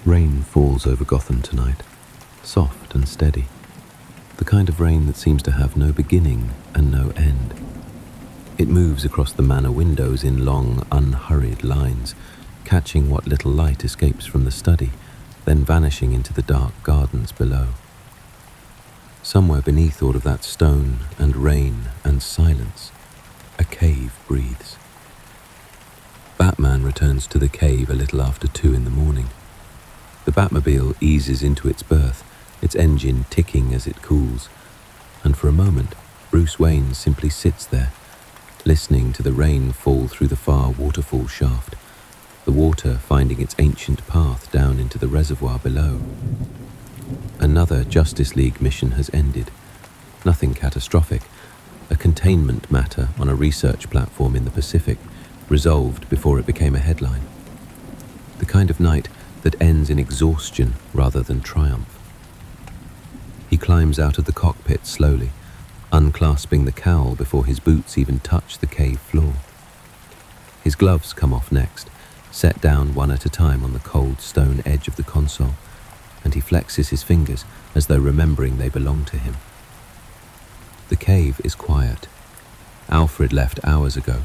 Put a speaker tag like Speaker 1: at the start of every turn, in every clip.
Speaker 1: Rain falls over Gotham tonight, soft and steady, the kind of rain that seems to have no beginning and no end. It moves across the manor windows in long, unhurried lines, catching what little light escapes from the study, then vanishing into the dark gardens below. Somewhere beneath all of that stone and rain and silence, a cave breathes. Batman returns to the cave a little after 2 in the morning. The Batmobile eases into its berth, its engine ticking as it cools, and for a moment, Bruce Wayne simply sits there, listening to the rain fall through the far waterfall shaft, the water finding its ancient path down into the reservoir below. Another Justice League mission has ended. Nothing catastrophic. A containment matter on a research platform in the Pacific, resolved before it became a headline. The kind of night that ends in exhaustion rather than triumph. He climbs out of the cockpit slowly, unclasping the cowl before his boots even touch the cave floor. His gloves come off next, set down one at a time on the cold stone edge of the console, and he flexes his fingers as though remembering they belong to him. The cave is quiet. Alfred left hours ago,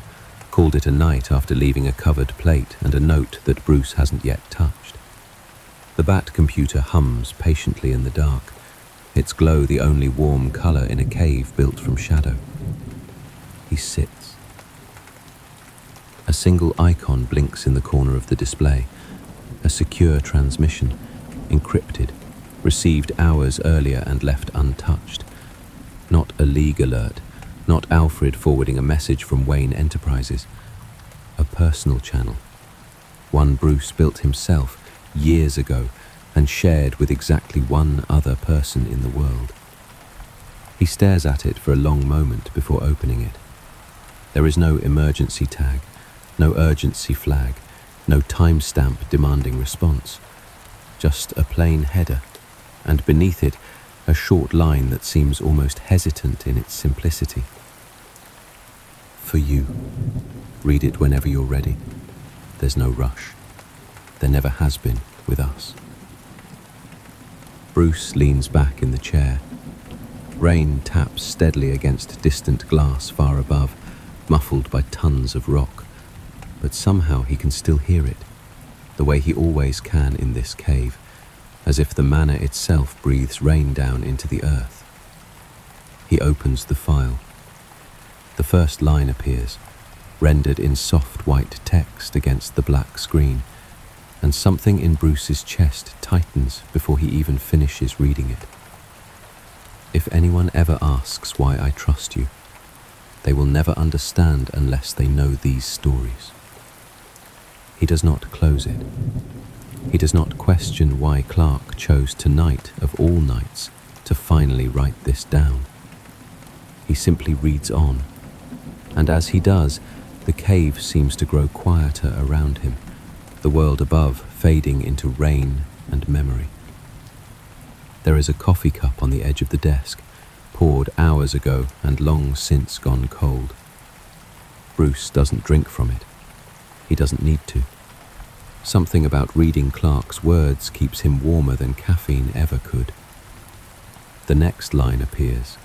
Speaker 1: called it a night after leaving a covered plate and a note that Bruce hasn't yet touched. The Bat computer hums patiently in the dark, its glow the only warm color in a cave built from shadow. He sits. A single icon blinks in the corner of the display, a secure transmission, encrypted, received hours earlier and left untouched. Not a League alert, not Alfred forwarding a message from Wayne Enterprises. A personal channel, one Bruce built himself years ago and shared with exactly one other person in the world. He stares at it for a long moment before opening it. There is no emergency tag, no urgency flag, no timestamp demanding response. Just a plain header, and beneath it, a short line that seems almost hesitant in its simplicity. For you. Read it whenever you're ready. There's no rush. There never has been with us. Bruce leans back in the chair. Rain taps steadily against distant glass far above, muffled by tons of rock. But somehow he can still hear it, the way he always can in this cave, as if the manor itself breathes rain down into the earth. He opens the file. The first line appears, rendered in soft white text against the black screen, and something in Bruce's chest tightens before he even finishes reading it. If anyone ever asks why I trust you, they will never understand unless they know these stories. He does not close it. He does not question why Clark chose tonight of all nights to finally write this down. He simply reads on, and as he does, the cave seems to grow quieter around him, the world above fading into rain and memory. There is a coffee cup on the edge of the desk, poured hours ago and long since gone cold. Bruce doesn't drink from it. He doesn't need to. Something about reading Clark's words keeps him warmer than caffeine ever could. The next line appears.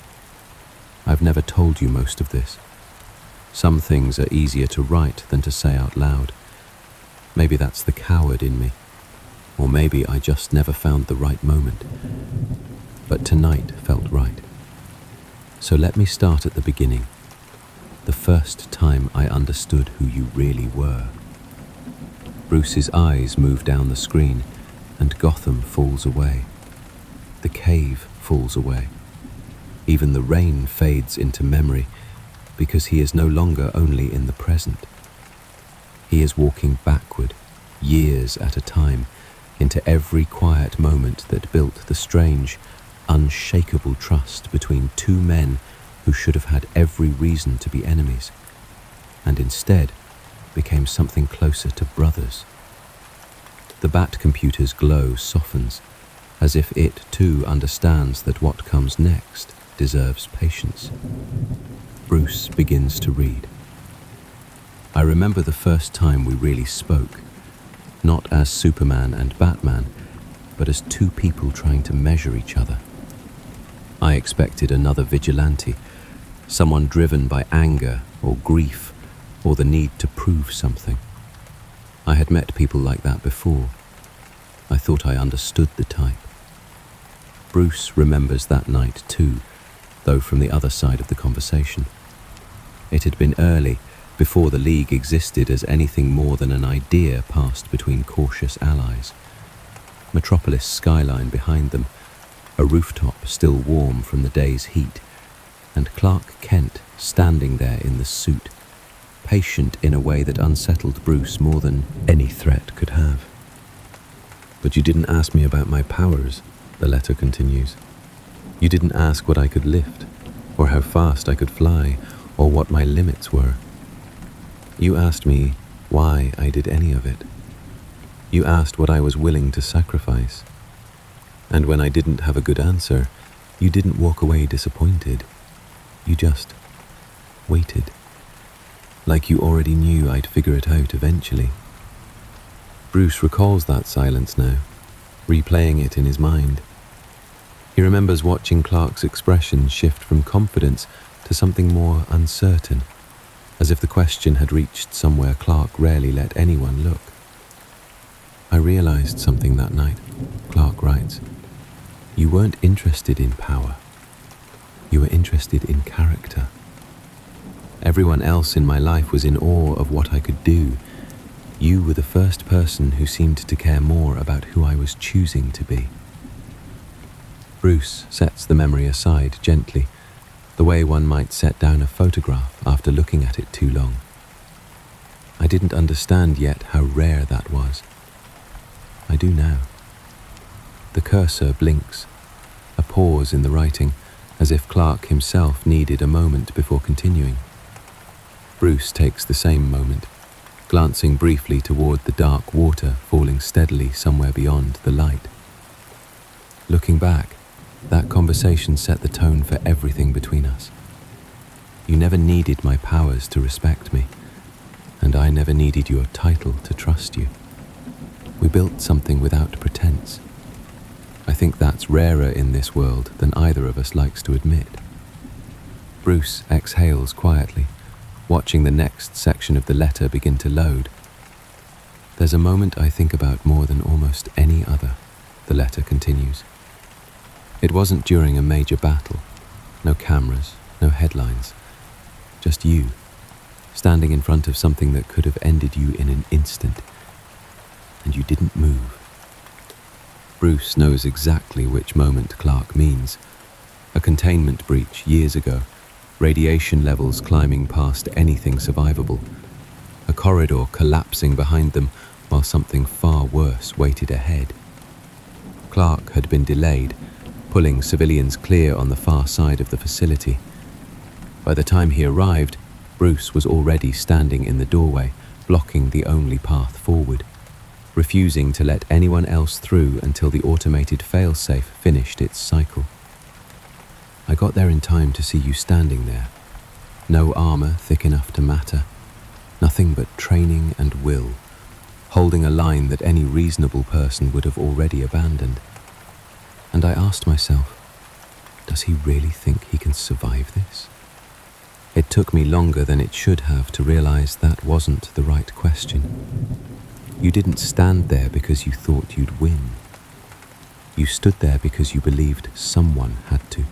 Speaker 1: I've never told you most of this. Some things are easier to write than to say out loud. Maybe that's the coward in me. Or maybe I just never found the right moment. But tonight felt right. So let me start at the beginning. The first time I understood who you really were. Bruce's eyes move down the screen, and Gotham falls away. The cave falls away. Even the rain fades into memory, because he is no longer only in the present. He is walking backward, years at a time, into every quiet moment that built the strange, unshakable trust between two men who should have had every reason to be enemies, and instead became something closer to brothers. The Bat computer's glow softens, as if it too understands that what comes next deserves patience. Bruce begins to read. I remember the first time we really spoke, not as Superman and Batman, but as two people trying to measure each other. I expected another vigilante, someone driven by anger or grief or the need to prove something. I had met people like that before. I thought I understood the type. Bruce remembers that night too, though from the other side of the conversation. It had been early, before the League existed as anything more than an idea passed between cautious allies. Metropolis skyline behind them, a rooftop still warm from the day's heat, and Clark Kent standing there in the suit, patient in a way that unsettled Bruce more than any threat could have. "But you didn't ask me about my powers," the letter continues. "You didn't ask what I could lift, or how fast I could fly, or what my limits were. You asked me why I did any of it. You asked what I was willing to sacrifice. And when I didn't have a good answer, you didn't walk away disappointed. You just waited. Like you already knew I'd figure it out eventually." Bruce recalls that silence now, replaying it in his mind. He remembers watching Clark's expression shift from confidence to something more uncertain, as if the question had reached somewhere Clark rarely let anyone look. "I realized something that night," Clark writes. "You weren't interested in power. You were interested in character. Everyone else in my life was in awe of what I could do. You were the first person who seemed to care more about who I was choosing to be." Bruce sets the memory aside gently, the way one might set down a photograph after looking at it too long. I didn't understand yet how rare that was. I do now. The cursor blinks, a pause in the writing, as if Clark himself needed a moment before continuing. Bruce takes the same moment, glancing briefly toward the dark water falling steadily somewhere beyond the light. Looking back, that conversation set the tone for everything between us. You never needed my powers to respect me, and I never needed your title to trust you. We built something without pretense. I think that's rarer in this world than either of us likes to admit. Bruce exhales quietly, watching the next section of the letter begin to load. "There's a moment I think about more than almost any other," the letter continues. "It wasn't during a major battle. No cameras, no headlines. Just you, standing in front of something that could have ended you in an instant. And you didn't move." Bruce knows exactly which moment Clark means. A containment breach years ago, radiation levels climbing past anything survivable, a corridor collapsing behind them while something far worse waited ahead. Clark had been delayed, pulling civilians clear on the far side of the facility. By the time he arrived, Bruce was already standing in the doorway, blocking the only path forward, refusing to let anyone else through until the automated failsafe finished its cycle. "I got there in time to see you standing there. No armor thick enough to matter. Nothing but training and will, holding a line that any reasonable person would have already abandoned. And I asked myself, does he really think he can survive this? It took me longer than it should have to realize that wasn't the right question. You didn't stand there because you thought you'd win. You stood there because you believed someone had to.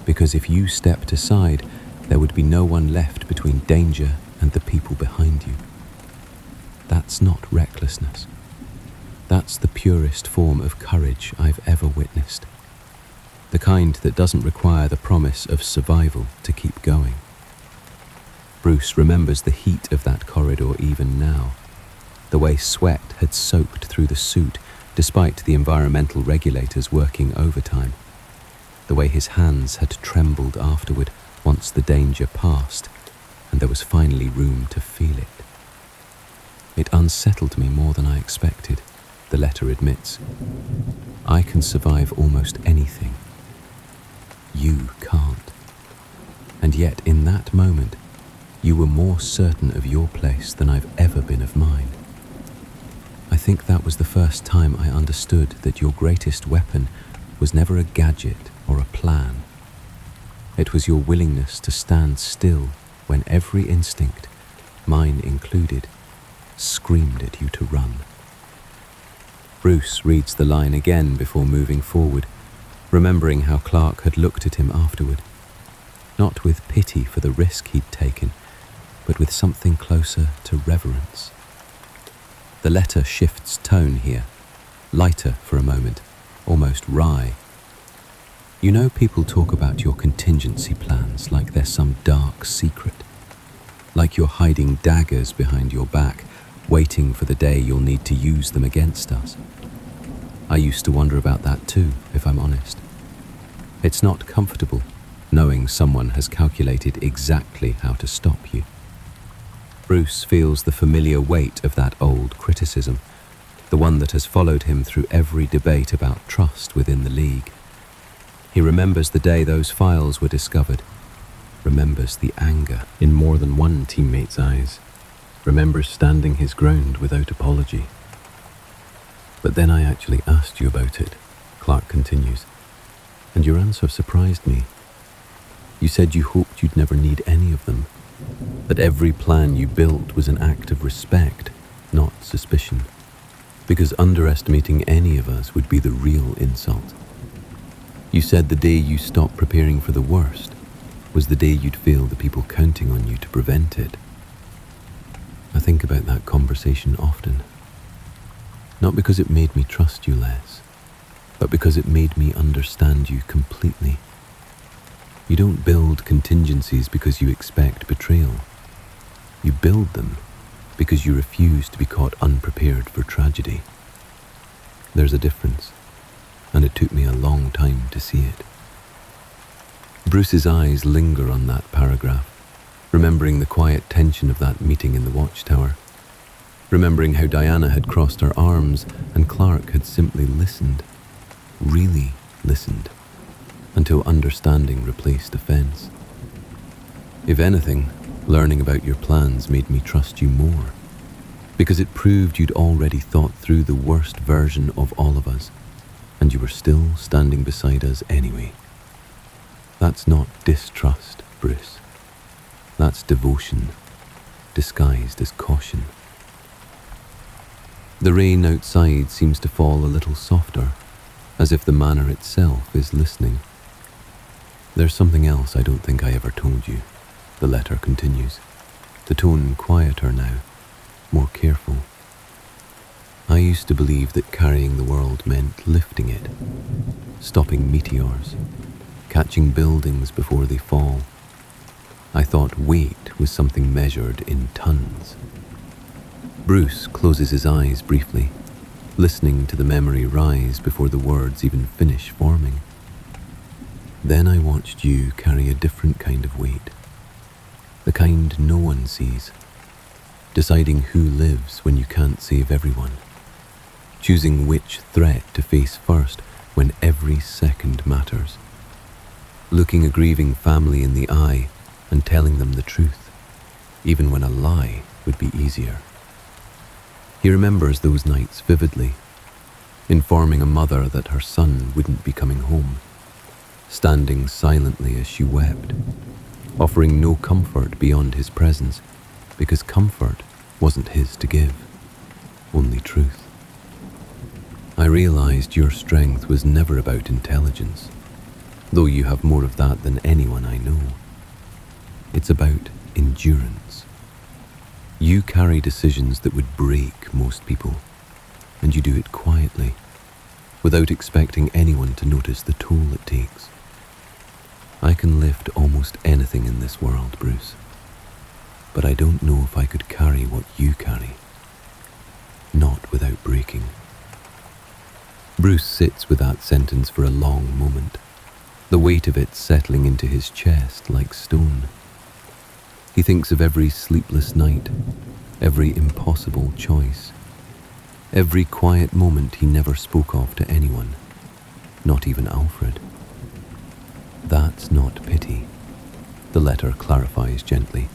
Speaker 1: Because if you stepped aside, there would be no one left between danger and the people behind you. That's not recklessness. That's the purest form of courage I've ever witnessed. The kind that doesn't require the promise of survival to keep going." Bruce remembers the heat of that corridor even now, the way sweat had soaked through the suit despite the environmental regulators working overtime, the way his hands had trembled afterward once the danger passed and there was finally room to feel it. "It unsettled me more than I expected," the letter admits. "I can survive almost anything. You can't. And yet in that moment, you were more certain of your place than I've ever been of mine. I think that was the first time I understood that your greatest weapon was never a gadget or a plan. It was your willingness to stand still when every instinct, mine included, screamed at you to run. Bruce reads the line again before moving forward, remembering how Clark had looked at him afterward, not with pity for the risk he'd taken, but with something closer to reverence. The letter shifts tone here, lighter for a moment, almost wry. You know, people talk about your contingency plans like they're some dark secret, like you're hiding daggers behind your back, waiting for the day you'll need to use them against us. I used to wonder about that too, if I'm honest. It's not comfortable knowing someone has calculated exactly how to stop you. Bruce feels the familiar weight of that old criticism, the one that has followed him through every debate about trust within the league. He remembers the day those files were discovered, remembers the anger in more than one teammate's eyes, remembers standing his ground without apology. But then I actually asked you about it, Clark continues, and your answer surprised me. You said you hoped you'd never need any of them, that every plan you built was an act of respect, not suspicion, because underestimating any of us would be the real insult. You said the day you stopped preparing for the worst was the day you'd feel the people counting on you to prevent it. I think about that conversation often, not because it made me trust you less, but because it made me understand you completely. You don't build contingencies because you expect betrayal. You build them because you refuse to be caught unprepared for tragedy. There's a difference, and it took me a long time to see it. Bruce's eyes linger on that paragraph, remembering the quiet tension of that meeting in the watchtower, remembering how Diana had crossed her arms and Clark had simply listened, really listened, until understanding replaced offense. If anything, learning about your plans made me trust you more, because it proved you'd already thought through the worst version of all of us, and you were still standing beside us anyway. That's not distrust, Bruce. That's devotion, disguised as caution. The rain outside seems to fall a little softer, as if the manor itself is listening. There's something else I don't think I ever told you, the letter continues, the tone quieter now, more careful. I used to believe that carrying the world meant lifting it, stopping meteors, catching buildings before they fall. I thought weight was something measured in tons. Bruce closes his eyes briefly, listening to the memory rise before the words even finish forming. Then I watched you carry a different kind of weight, the kind no one sees, deciding who lives when you can't save everyone, choosing which threat to face first when every second matters, looking a grieving family in the eye and telling them the truth, even when a lie would be easier. He remembers those nights vividly, informing a mother that her son wouldn't be coming home, standing silently as she wept, offering no comfort beyond his presence, because comfort wasn't his to give, only truth. I realized your strength was never about intelligence, though you have more of that than anyone I know. It's about endurance. You carry decisions that would break most people, and you do it quietly, without expecting anyone to notice the toll it takes. I can lift almost anything in this world, Bruce, but I don't know if I could carry what you carry. Not without breaking. Bruce sits with that sentence for a long moment, the weight of it settling into his chest like stone. He thinks of every sleepless night, every impossible choice, every quiet moment he never spoke of to anyone, not even Alfred. That's not pity, the letter clarifies gently,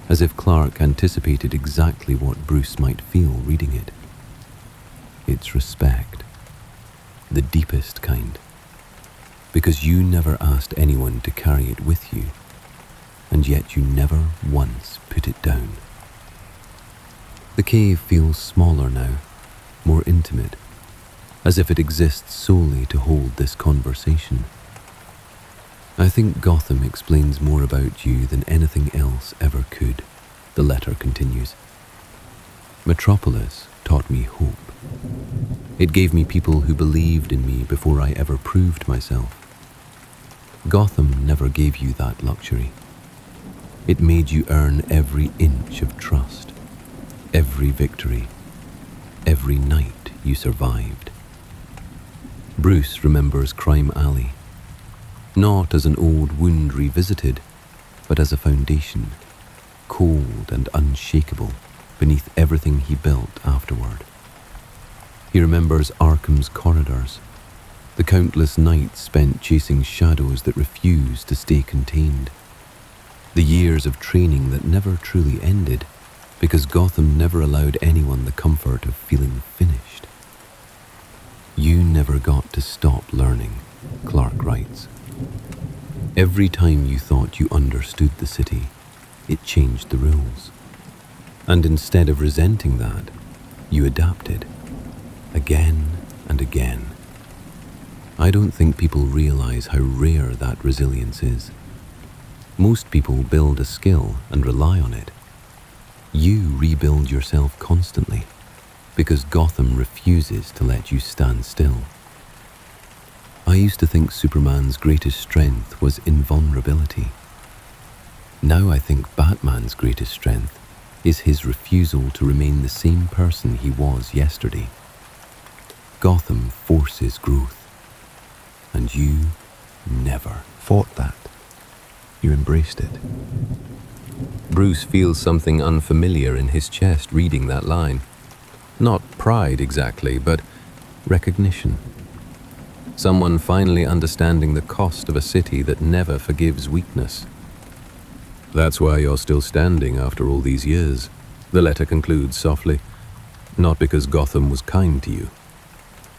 Speaker 1: as if Clark anticipated exactly what Bruce might feel reading it. It's respect. The deepest kind. Because you never asked anyone to carry it with you, and yet you never once put it down. The cave feels smaller now, more intimate, as if it exists solely to hold this conversation. I think Gotham explains more about you than anything else ever could, the letter continues. Metropolis taught me hope. It gave me people who believed in me before I ever proved myself. Gotham never gave you that luxury. It made you earn every inch of trust, every victory, every night you survived. Bruce remembers Crime Alley, not as an old wound revisited, but as a foundation, cold and unshakable beneath everything he built afterward. He remembers Arkham's corridors, the countless nights spent chasing shadows that refused to stay contained, the years of training that never truly ended because Gotham never allowed anyone the comfort of feeling finished. You never got to stop learning, Clark writes. Every time you thought you understood the city, it changed the rules. And instead of resenting that, you adapted, again and again. I don't think people realize how rare that resilience is. Most people build a skill and rely on it. You rebuild yourself constantly because Gotham refuses to let you stand still. I used to think Superman's greatest strength was invulnerability. Now I think Batman's greatest strength is his refusal to remain the same person he was yesterday. Gotham forces growth, and you never fought that. You embraced it. Bruce feels something unfamiliar in his chest reading that line. Not pride exactly, but recognition. Someone finally understanding the cost of a city that never forgives weakness. That's why you're still standing after all these years, the letter concludes softly. Not because Gotham was kind to you.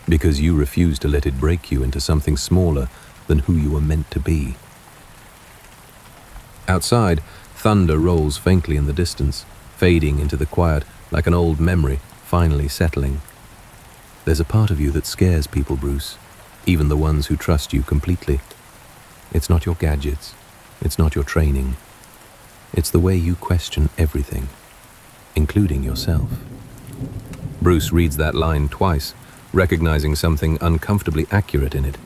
Speaker 1: Because you refused to let it break you into something smaller than who you were meant to be. Outside, thunder rolls faintly in the distance, fading into the quiet like an old memory finally settling. There's a part of you that scares people, Bruce, even the ones who trust you completely. It's not your gadgets, it's not your training. It's the way you question everything, including yourself. Bruce reads that line twice, recognizing something uncomfortably accurate in it.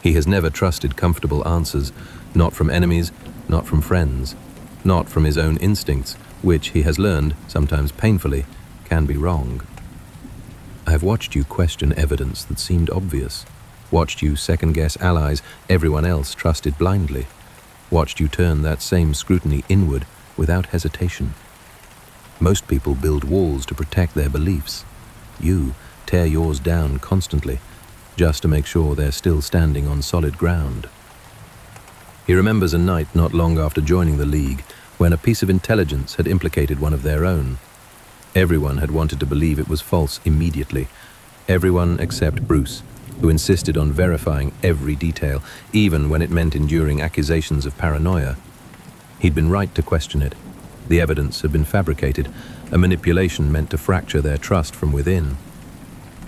Speaker 1: He has never trusted comfortable answers, not from enemies, not from friends, not from his own instincts, which he has learned, sometimes painfully, can be wrong. I have watched you question evidence that seemed obvious, watched you second-guess allies everyone else trusted blindly, watched you turn that same scrutiny inward without hesitation. Most people build walls to protect their beliefs. You tear yours down constantly, just to make sure they're still standing on solid ground. He remembers a night not long after joining the League when a piece of intelligence had implicated one of their own. Everyone had wanted to believe it was false immediately. Everyone except Bruce, who insisted on verifying every detail, even when it meant enduring accusations of paranoia. He'd been right to question it. The evidence had been fabricated, a manipulation meant to fracture their trust from within.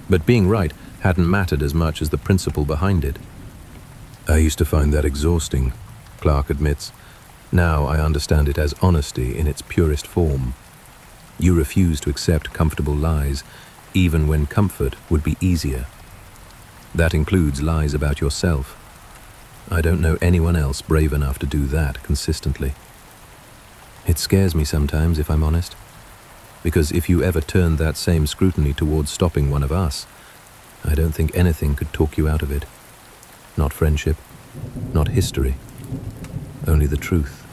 Speaker 1: But being right hadn't mattered as much as the principle behind it. I used to find that exhausting, Clark admits. Now I understand it as honesty in its purest form. You refuse to accept comfortable lies, even when comfort would be easier. That includes lies about yourself. I don't know anyone else brave enough to do that consistently. It scares me sometimes, if I'm honest, because if you ever turned that same scrutiny towards stopping one of us, I don't think anything could talk you out of it. Not friendship, not history, only the truth.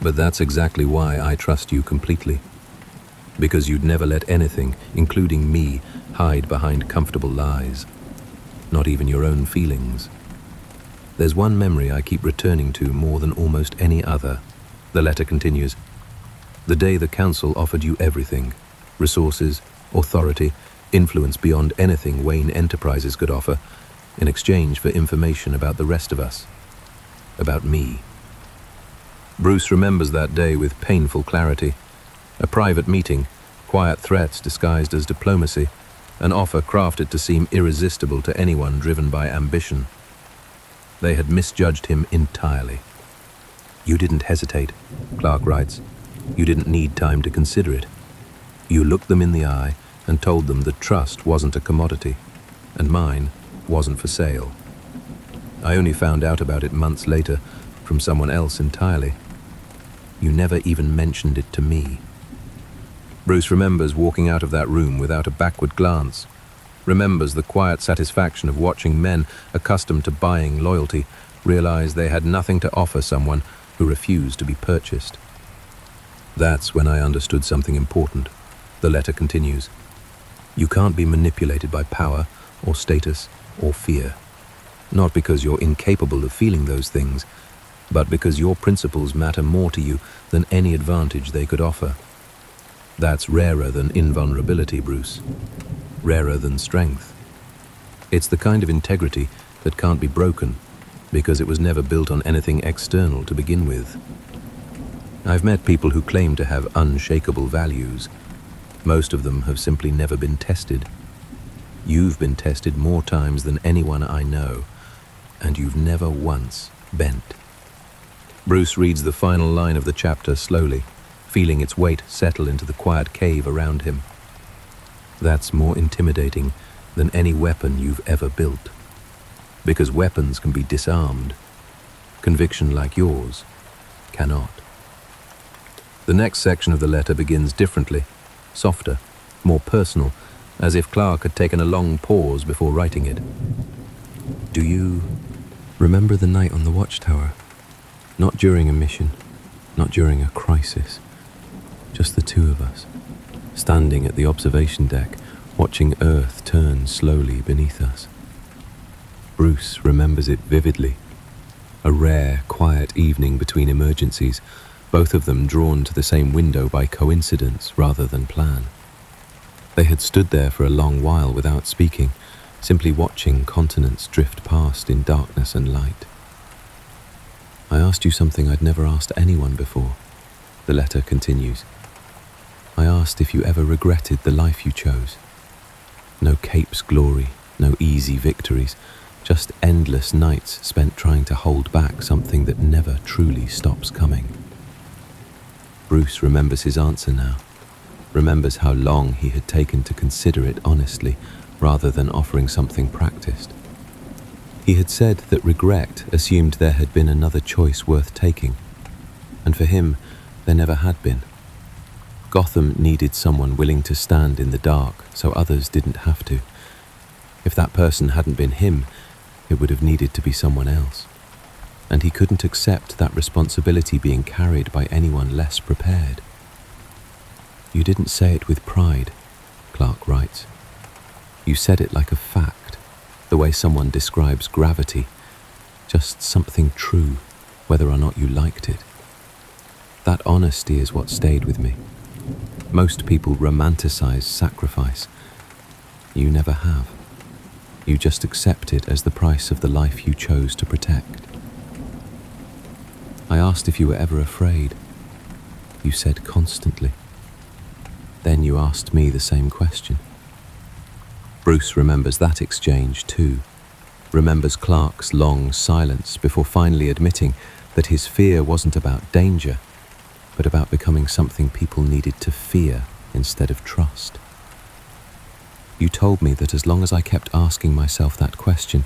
Speaker 1: But that's exactly why I trust you completely. Because you'd never let anything, including me, hide behind comfortable lies. Not even your own feelings. There's one memory I keep returning to more than almost any other. The letter continues. The day the council offered you everything, resources, authority, influence beyond anything Wayne Enterprises could offer, in exchange for information about the rest of us, about me. Bruce remembers that day with painful clarity. A private meeting, quiet threats disguised as diplomacy, an offer crafted to seem irresistible to anyone driven by ambition. They had misjudged him entirely. "You didn't hesitate," Clark writes. "You didn't need time to consider it. You looked them in the eye and told them that trust wasn't a commodity, and mine wasn't for sale. I only found out about it months later from someone else entirely. You never even mentioned it to me." Bruce remembers walking out of that room without a backward glance, remembers the quiet satisfaction of watching men accustomed to buying loyalty realize they had nothing to offer someone who refused to be purchased. "That's when I understood something important," the letter continues. "You can't be manipulated by power or status or fear. Not because you're incapable of feeling those things, but because your principles matter more to you than any advantage they could offer. That's rarer than invulnerability, Bruce. Rarer than strength. It's the kind of integrity that can't be broken because it was never built on anything external to begin with. I've met people who claim to have unshakable values. Most of them have simply never been tested. You've been tested more times than anyone I know, and you've never once bent." Bruce reads the final line of the chapter slowly, feeling its weight settle into the quiet cave around him. "That's more intimidating than any weapon you've ever built. Because weapons can be disarmed. Conviction like yours cannot." The next section of the letter begins differently, softer, more personal, as if Clark had taken a long pause before writing it. "Do you remember the night on the watchtower? Not during a mission, not during a crisis. Just the two of us, standing at the observation deck, watching Earth turn slowly beneath us." Bruce remembers it vividly. A rare, quiet evening between emergencies, both of them drawn to the same window by coincidence rather than plan. They had stood there for a long while without speaking, simply watching continents drift past in darkness and light. "I asked you something I'd never asked anyone before," the letter continues. "I asked if you ever regretted the life you chose. No cape's glory, no easy victories, just endless nights spent trying to hold back something that never truly stops coming." Bruce remembers his answer now, remembers how long he had taken to consider it honestly rather than offering something practiced. He had said that regret assumed there had been another choice worth taking, and for him, there never had been. Gotham needed someone willing to stand in the dark so others didn't have to. If that person hadn't been him, it would have needed to be someone else. And he couldn't accept that responsibility being carried by anyone less prepared. "You didn't say it with pride," Clark writes. "You said it like a fact, the way someone describes gravity, just something true, whether or not you liked it. That honesty is what stayed with me. Most people romanticize sacrifice. You never have. You just accept it as the price of the life you chose to protect. I asked if you were ever afraid. You said constantly. Then you asked me the same question." Bruce remembers that exchange too, remembers Clark's long silence before finally admitting that his fear wasn't about danger, but about becoming something people needed to fear instead of trust. "You told me that as long as I kept asking myself that question,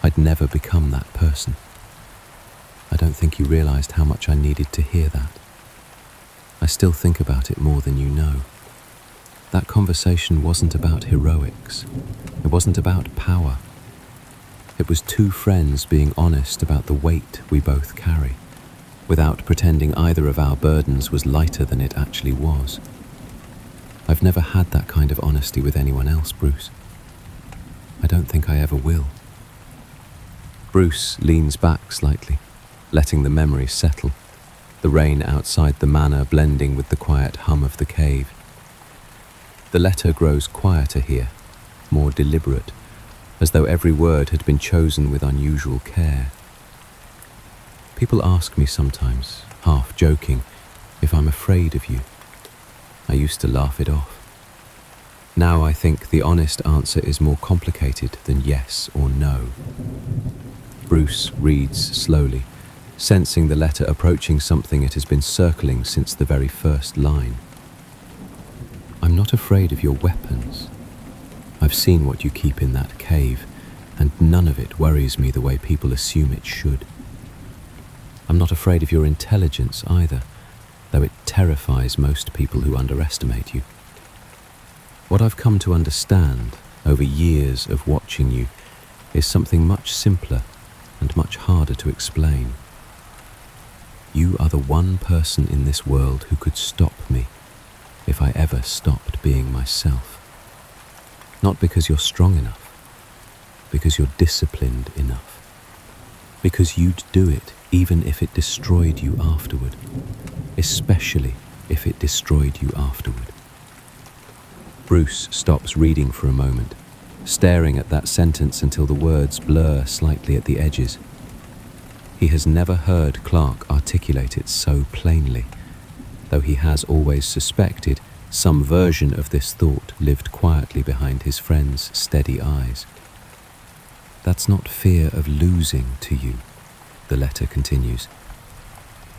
Speaker 1: I'd never become that person. I don't think you realized how much I needed to hear that. I still think about it more than you know. That conversation wasn't about heroics. It wasn't about power. It was two friends being honest about the weight we both carry, without pretending either of our burdens was lighter than it actually was. I've never had that kind of honesty with anyone else, Bruce. I don't think I ever will." Bruce leans back slightly, letting the memory settle, the rain outside the manor blending with the quiet hum of the cave. The letter grows quieter here, more deliberate, as though every word had been chosen with unusual care. People ask me sometimes, half joking, if I'm afraid of you. I used to laugh it off. Now I think the honest answer is more complicated than yes or no. Bruce reads slowly, sensing the letter approaching something it has been circling since the very first line. I'm not afraid of your weapons. I've seen what you keep in that cave, and none of it worries me the way people assume it should. I'm not afraid of your intelligence either, though it terrifies most people who underestimate you. What I've come to understand over years of watching you is something much simpler and much harder to explain. You are the one person in this world who could stop me if I ever stopped being myself. Not because you're strong enough, because you're disciplined enough. Because you'd do it even if it destroyed you afterward, especially if it destroyed you afterward. Bruce stops reading for a moment, staring at that sentence until the words blur slightly at the edges. He has never heard Clark articulate it so plainly, though he has always suspected some version of this thought lived quietly behind his friend's steady eyes. That's not fear of losing to you, the letter continues.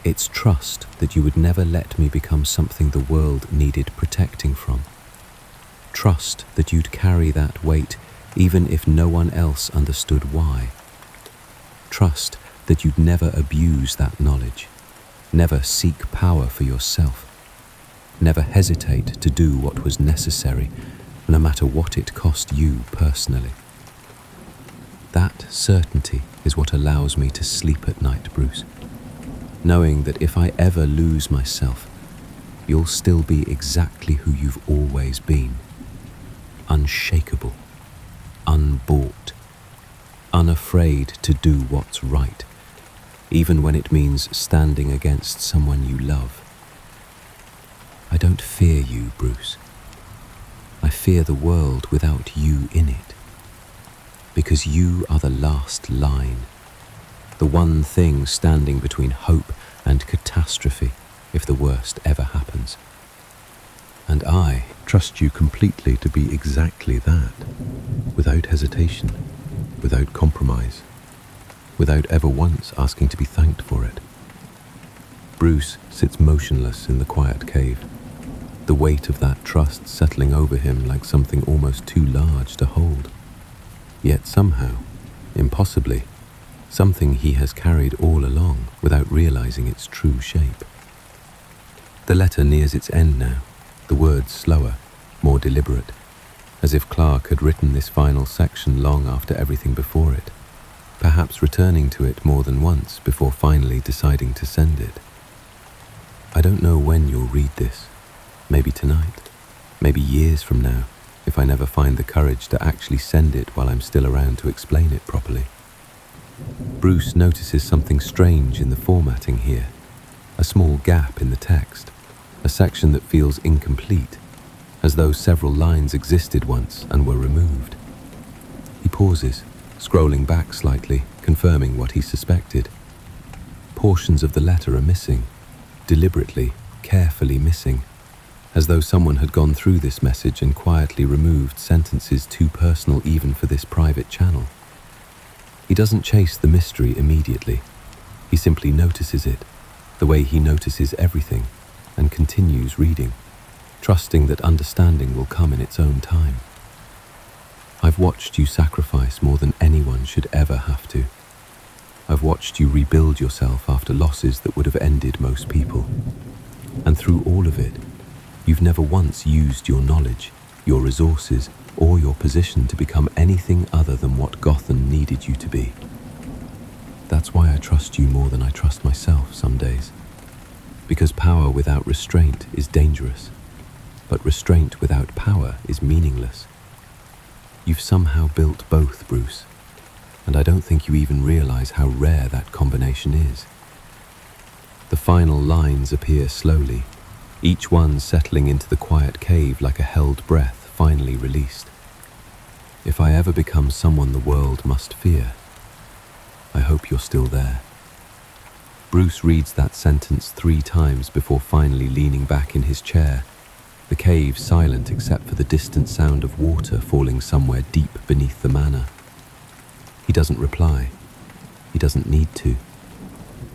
Speaker 1: It's trust that you would never let me become something the world needed protecting from. Trust that you'd carry that weight even if no one else understood why. Trust that you'd never abuse that knowledge, never seek power for yourself, never hesitate to do what was necessary, no matter what it cost you personally. That certainty is what allows me to sleep at night, Bruce, knowing that if I ever lose myself, you'll still be exactly who you've always been. Unshakable, unbought, unafraid to do what's right, even when it means standing against someone you love. I don't fear you, Bruce. I fear the world without you in it. Because you are the last line, the one thing standing between hope and catastrophe if the worst ever happens. And I trust you completely to be exactly that, without hesitation, without compromise, without ever once asking to be thanked for it. Bruce sits motionless in the quiet cave, the weight of that trust settling over him like something almost too large to hold. Yet somehow, impossibly, something he has carried all along without realizing its true shape. The letter nears its end now, the words slower, more deliberate, as if Clark had written this final section long after everything before it, perhaps returning to it more than once before finally deciding to send it. I don't know when you'll read this, maybe tonight, maybe years from now, if I never find the courage to actually send it while I'm still around to explain it properly. Bruce notices something strange in the formatting here, a small gap in the text, a section that feels incomplete, as though several lines existed once and were removed. He pauses, scrolling back slightly, confirming what he suspected. Portions of the letter are missing, deliberately, carefully missing, as though someone had gone through this message and quietly removed sentences too personal even for this private channel. He doesn't chase the mystery immediately. He simply notices it, the way he notices everything, and continues reading, trusting that understanding will come in its own time. I've watched you sacrifice more than anyone should ever have to. I've watched you rebuild yourself after losses that would have ended most people. And through all of it, you've never once used your knowledge, your resources, or your position to become anything other than what Gotham needed you to be. That's why I trust you more than I trust myself some days. Because power without restraint is dangerous, but restraint without power is meaningless. You've somehow built both, Bruce, and I don't think you even realize how rare that combination is. The final lines appear slowly, each one settling into the quiet cave like a held breath finally released. If I ever become someone the world must fear, I hope you're still there. Bruce reads that sentence 3 times before finally leaning back in his chair, the cave silent except for the distant sound of water falling somewhere deep beneath the manor. He doesn't reply. He doesn't need to.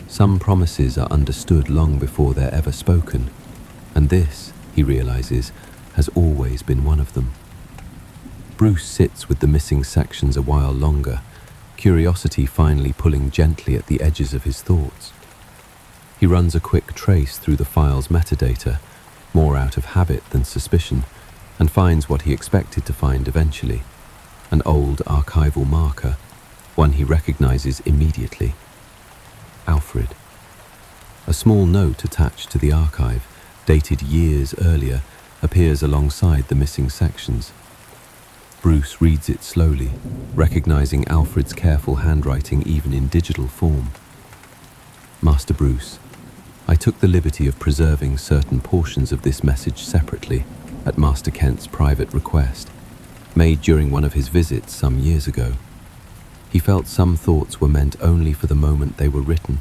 Speaker 1: Some promises are understood long before they're ever spoken, and this, he realizes, has always been one of them. Bruce sits with the missing sections a while longer, curiosity finally pulling gently at the edges of his thoughts. He runs a quick trace through the file's metadata, more out of habit than suspicion, and finds what he expected to find eventually, an old archival marker, one he recognizes immediately. Alfred. A small note attached to the archive, dated years earlier, appears alongside the missing sections. Bruce reads it slowly, recognizing Alfred's careful handwriting even in digital form. Master Bruce, I took the liberty of preserving certain portions of this message separately, at Master Kent's private request, made during one of his visits some years ago. He felt some thoughts were meant only for the moment they were written,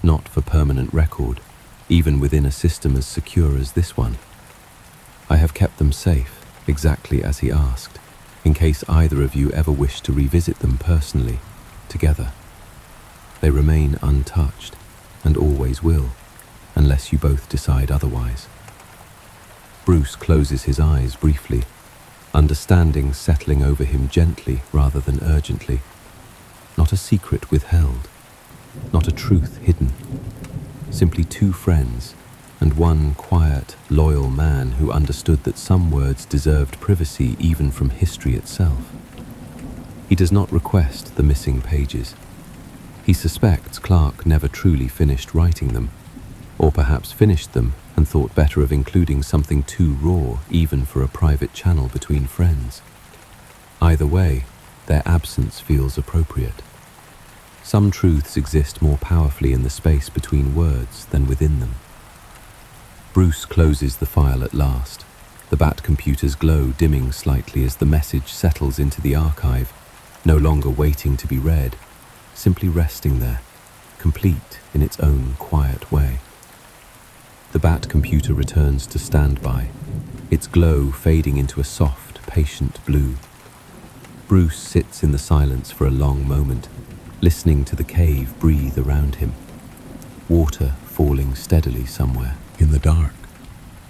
Speaker 1: not for permanent record, even within a system as secure as this one. I have kept them safe, exactly as he asked, in case either of you ever wish to revisit them personally, together. They remain untouched, and always will, unless you both decide otherwise. Bruce closes his eyes briefly, understanding settling over him gently rather than urgently. Not a secret withheld, not a truth hidden. Simply 2 friends, and one quiet, loyal man who understood that some words deserved privacy even from history itself. He does not request the missing pages. He suspects Clark never truly finished writing them, or perhaps finished them and thought better of including something too raw even for a private channel between friends. Either way, their absence feels appropriate. Some truths exist more powerfully in the space between words than within them. Bruce closes the file at last, the Bat computer's glow dimming slightly as the message settles into the archive, no longer waiting to be read, simply resting there, complete in its own quiet way. The Bat computer returns to standby, its glow fading into a soft, patient blue. Bruce sits in the silence for a long moment, listening to the cave breathe around him. Water falling steadily somewhere in the dark,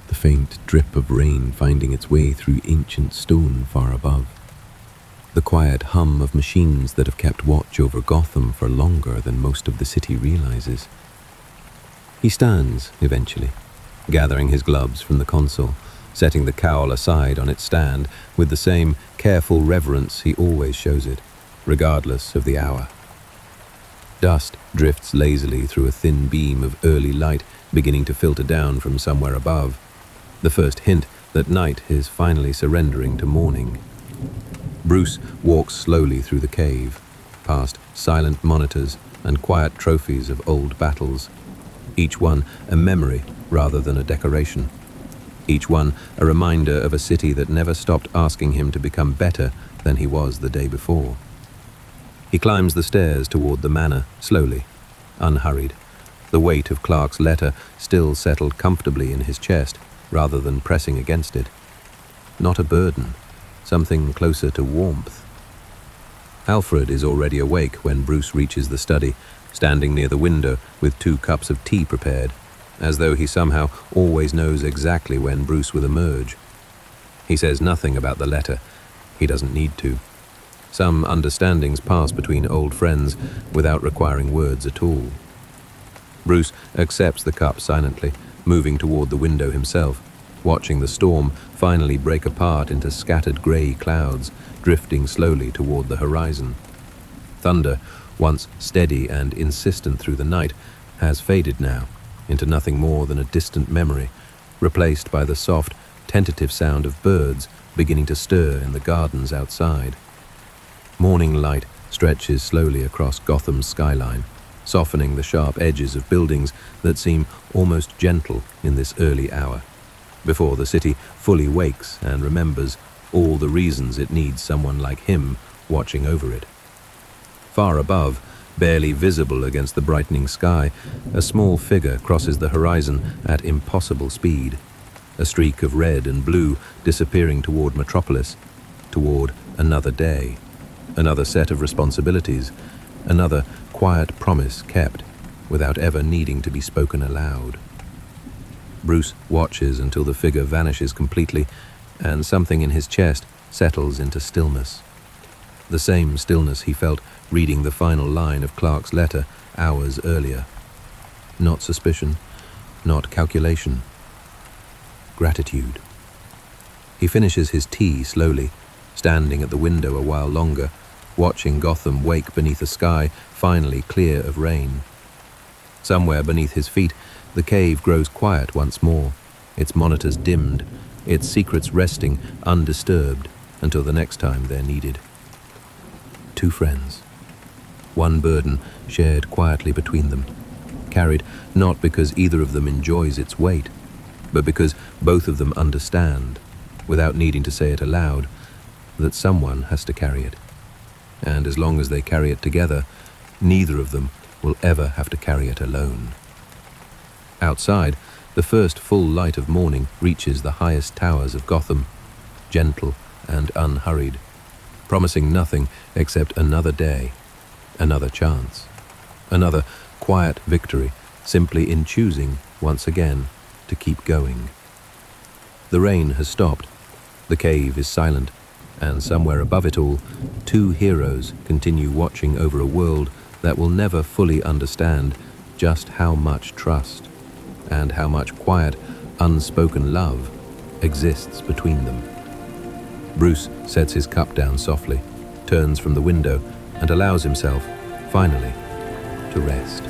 Speaker 1: the faint drip of rain finding its way through ancient stone far above. The quiet hum of machines that have kept watch over Gotham for longer than most of the city realizes. He stands, eventually, gathering his gloves from the console, setting the cowl aside on its stand with the same careful reverence he always shows it, regardless of the hour. Dust drifts lazily through a thin beam of early light beginning to filter down from somewhere above, the first hint that night is finally surrendering to morning. Bruce walks slowly through the cave, past silent monitors and quiet trophies of old battles, each one a memory rather than a decoration, each one a reminder of a city that never stopped asking him to become better than he was the day before. He climbs the stairs toward the manor, slowly, unhurried, the weight of Clark's letter still settled comfortably in his chest, rather than pressing against it. Not a burden, something closer to warmth. Alfred is already awake when Bruce reaches the study, standing near the window with 2 cups of tea prepared, as though he somehow always knows exactly when Bruce will emerge. He says nothing about the letter. He doesn't need to. Some understandings pass between old friends without requiring words at all. Bruce accepts the cup silently, moving toward the window himself, watching the storm finally break apart into scattered grey clouds, drifting slowly toward the horizon. Thunder, once steady and insistent through the night, has faded now into nothing more than a distant memory, replaced by the soft, tentative sound of birds beginning to stir in the gardens outside. Morning light stretches slowly across Gotham's skyline, softening the sharp edges of buildings that seem almost gentle in this early hour, before the city fully wakes and remembers all the reasons it needs someone like him watching over it. Far above, barely visible against the brightening sky, a small figure crosses the horizon at impossible speed, a streak of red and blue disappearing toward Metropolis, toward another day, another set of responsibilities, another quiet promise kept without ever needing to be spoken aloud. Bruce watches until the figure vanishes completely and something in his chest settles into stillness. The same stillness he felt reading the final line of Clark's letter hours earlier. Not suspicion, not calculation. Gratitude. He finishes his tea slowly, standing at the window a while longer, watching Gotham wake beneath a sky finally clear of rain. Somewhere beneath his feet, the cave grows quiet once more, its monitors dimmed, its secrets resting undisturbed until the next time they're needed. Two friends. One burden shared quietly between them, carried not because either of them enjoys its weight, but because both of them understand, without needing to say it aloud, that someone has to carry it. And as long as they carry it together, neither of them will ever have to carry it alone. Outside, the first full light of morning reaches the highest towers of Gotham, gentle and unhurried, promising nothing except another day, another chance, another quiet victory, simply in choosing, once again, to keep going. The rain has stopped, the cave is silent, and somewhere above it all, two heroes continue watching over a world that will never fully understand just how much trust and how much quiet, unspoken love exists between them. Bruce sets his cup down softly, turns from the window, and allows himself, finally, to rest.